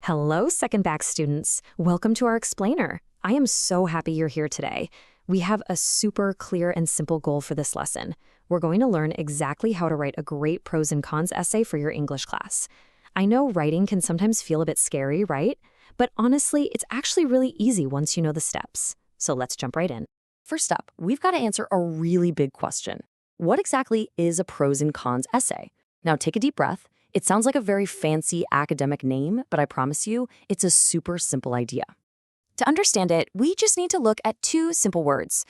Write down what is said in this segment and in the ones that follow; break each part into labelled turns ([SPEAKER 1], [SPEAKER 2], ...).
[SPEAKER 1] Hello, second back students. Welcome to our explainer. I am so happy you're here today. We have a super clear and simple goal for this lesson. We're going to learn exactly how to write a great pros and cons essay for your English class. I know writing can sometimes feel a bit scary, right? But honestly, it's actually really easy once you know the steps. So let's jump right in.
[SPEAKER 2] First up, we've got to answer a really big question. What exactly is a pros and cons essay? Now take a deep breath. It sounds like a very fancy academic name, but I promise you, it's a super simple idea. To understand it, we just need to look at two simple words.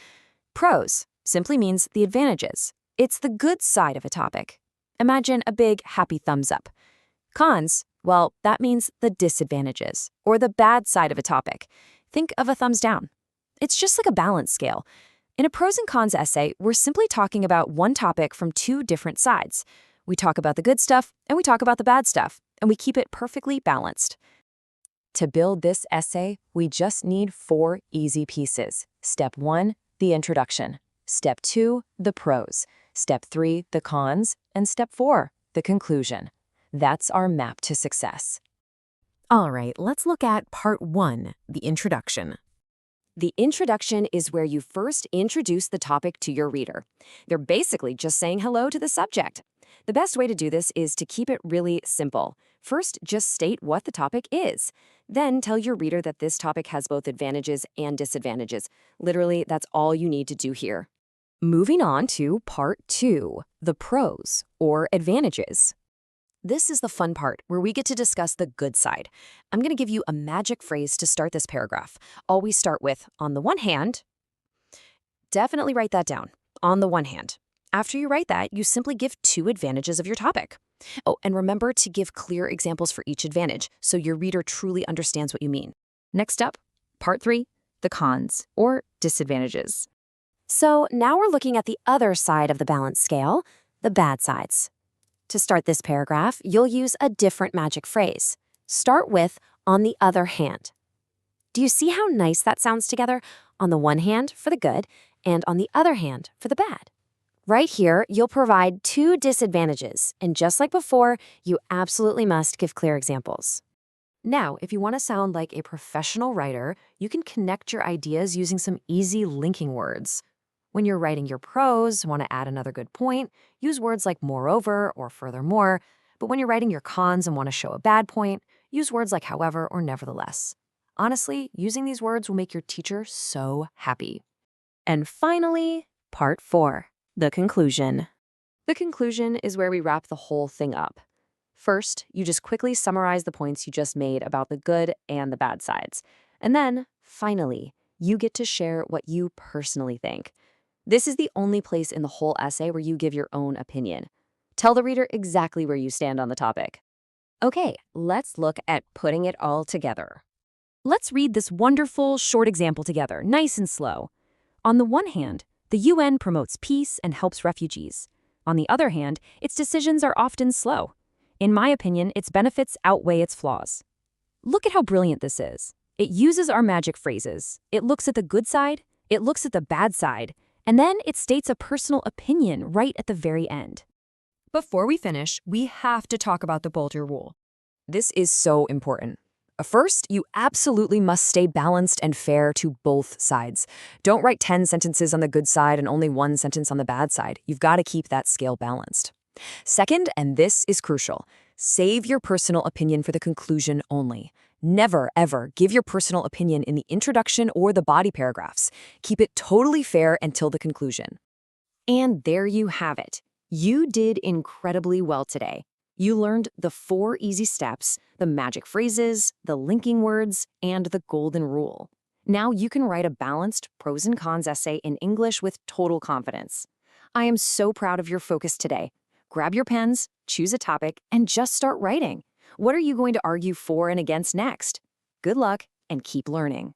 [SPEAKER 2] Pros simply means the advantages. It's the good side of a topic. Imagine a big happy thumbs up. Cons, well, that means the disadvantages, or the bad side of a topic. Think of a thumbs down. It's just like a balance scale. In a pros and cons essay, we're simply talking about one topic from two different sides. We talk about the good stuff, and we talk about the bad stuff, and we keep it perfectly balanced. To build this essay, we just need 4 easy pieces. Step 1, the introduction. Step 2, the pros. Step 3, the cons. And step 4, the conclusion. That's our map to success.
[SPEAKER 3] All right, let's look at part 1, the introduction.
[SPEAKER 2] The introduction is where you first introduce the topic to your reader. They're basically just saying hello to the subject. The best way to do this is to keep it really simple. First, just state what the topic is. Then tell your reader that this topic has both advantages and disadvantages. Literally, that's all you need to do here. Moving on to part 2, the pros, or advantages. This is the fun part, where we get to discuss the good side. I'm going to give you a magic phrase to start this paragraph. Always start with, on the one hand. Definitely write that down. On the one hand. After you write that, you simply give 2 advantages of your topic. Oh, and remember to give clear examples for each advantage, so your reader truly understands what you mean. Next up, part 3, the cons, or disadvantages. So now we're looking at the other side of the balance scale, the bad sides. To start this paragraph, you'll use a different magic phrase. Start with, on the other hand. Do you see how nice that sounds together? On the one hand, for the good, and on the other hand, for the bad. Right here, you'll provide 2 disadvantages, and just like before, you absolutely must give clear examples. Now, if you want to sound like a professional writer, you can connect your ideas using some easy linking words. When you're writing your prose, want to add another good point, use words like moreover or furthermore. But when you're writing your cons and want to show a bad point, use words like however or nevertheless. Honestly, using these words will make your teacher so happy. And finally, part 4, the conclusion. The conclusion is where we wrap the whole thing up. First, you just quickly summarize the points you just made about the good and the bad sides. And then, finally, you get to share what you personally think. This is the only place in the whole essay where you give your own opinion. Tell the reader exactly where you stand on the topic. Okay, let's look at putting it all together. Let's read this wonderful short example together, nice and slow. On the one hand, the UN promotes peace and helps refugees. On the other hand, its decisions are often slow. In my opinion, its benefits outweigh its flaws. Look at how brilliant this is. It uses our magic phrases. It looks at the good side, it looks at the bad side, and then it states a personal opinion right at the very end. Before we finish, we have to talk about the bolder rule. This is so important. First, you absolutely must stay balanced and fair to both sides. Don't write 10 sentences on the good side and only 1 sentence on the bad side. You've got to keep that scale balanced. Second, and this is crucial, save your personal opinion for the conclusion only. Never, ever give your personal opinion in the introduction or the body paragraphs. Keep it totally fair until the conclusion. And there you have it. You did incredibly well today. You learned the 4 easy steps, the magic phrases, the linking words, and the golden rule. Now you can write a balanced pros and cons essay in English with total confidence. I am so proud of your focus today. Grab your pens, choose a topic, and just start writing. What are you going to argue for and against next? Good luck, and keep learning.